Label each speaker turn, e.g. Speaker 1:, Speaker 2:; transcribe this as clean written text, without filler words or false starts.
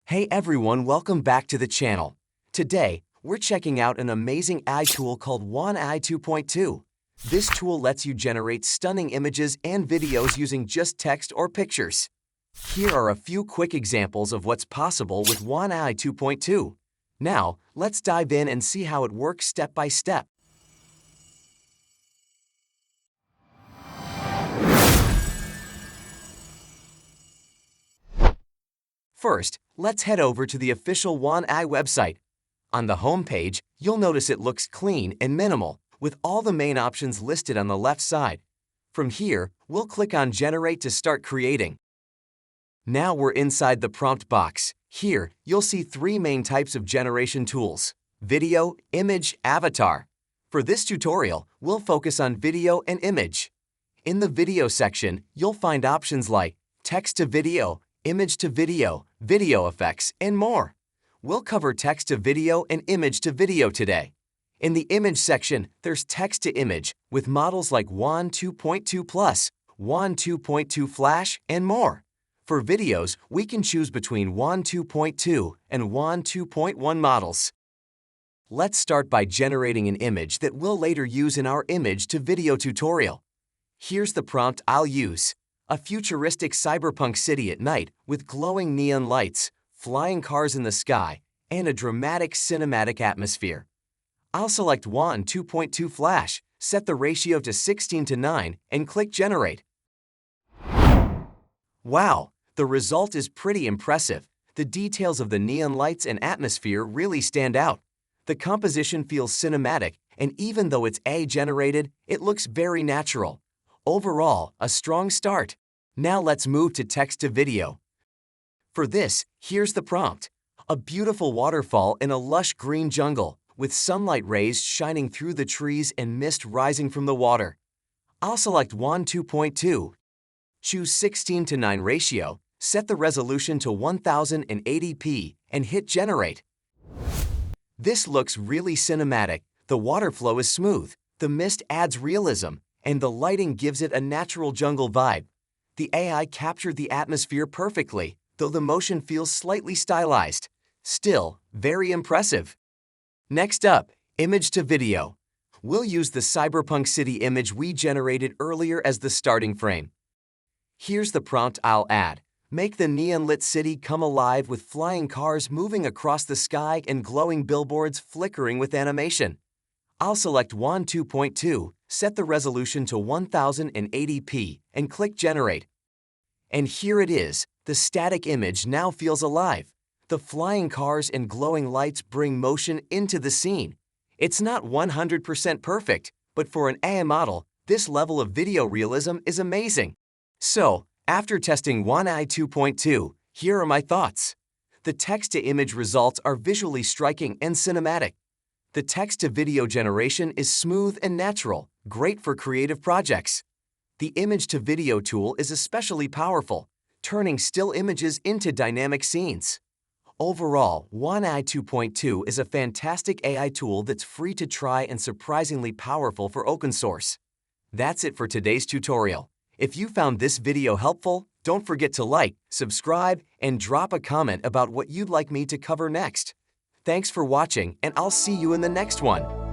Speaker 1: Hey everyone, welcome back to the channel. Today, we're checking out an amazing AI tool called Wan AI 2.2. This tool lets you generate stunning images and videos using just text or pictures. Here are a few quick examples of what's possible with Wan AI 2.2. Now, let's dive in and see how it works step by step. First, let's head over to the official Wan AI website. On the home page, you'll notice it looks clean and minimal, with all the main options listed on the left side. From here, we'll click on Generate to start creating. Now we're inside the prompt box. Here, you'll see three main types of generation tools: video, image, avatar. For this tutorial, we'll focus on video and image. In the video section, you'll find options like text to video, image to video, video effects, and more. We'll cover text to video and image to video today. In the image section, there's text to image with models like Wan 2.2 Plus, Wan 2.2 Flash, and more. For videos, we can choose between Wan 2.2 and Wan 2.1 models. Let's start by generating an image that we'll later use in our image to video tutorial. Here's the prompt I'll use: a futuristic cyberpunk city at night with glowing neon lights, flying cars in the sky, and a dramatic cinematic atmosphere. I'll select Wan 2.2 Flash, set the ratio to 16:9, and click Generate. Wow, the result is pretty impressive. The details of the neon lights and atmosphere really stand out. The composition feels cinematic, and even though it's AI-generated, it looks very natural. Overall, a strong start. Now let's move to text to video. For this, here's the prompt: a beautiful waterfall in a lush green jungle, with sunlight rays shining through the trees and mist rising from the water. I'll select Wan 2.2, choose 16:9 ratio, set the resolution to 1080p, and hit Generate. This looks really cinematic. The water flow is smooth, the mist adds realism, and the lighting gives it a natural jungle vibe. The AI captured the atmosphere perfectly, though the motion feels slightly stylized. Still, very impressive. Next up, image to video. We'll use the cyberpunk city image we generated earlier as the starting frame. Here's the prompt I'll add: make the neon-lit city come alive with flying cars moving across the sky and glowing billboards flickering with animation. I'll select Wan 2.2, set the resolution to 1080p, and click Generate. And here it is. The static image now feels alive. The flying cars and glowing lights bring motion into the scene. It's not 100% perfect, but for an AI model, this level of video realism is amazing. So, after testing Wan AI 2.2, here are my thoughts. The text-to-image results are visually striking and cinematic. The text-to-video generation is smooth and natural, great for creative projects. The image-to-video tool is especially powerful, turning still images into dynamic scenes. Overall, Wan AI 2.2 is a fantastic AI tool that's free to try and surprisingly powerful for open source. That's it for today's tutorial. If you found this video helpful, don't forget to like, subscribe, and drop a comment about what you'd like me to cover next. Thanks for watching, and I'll see you in the next one.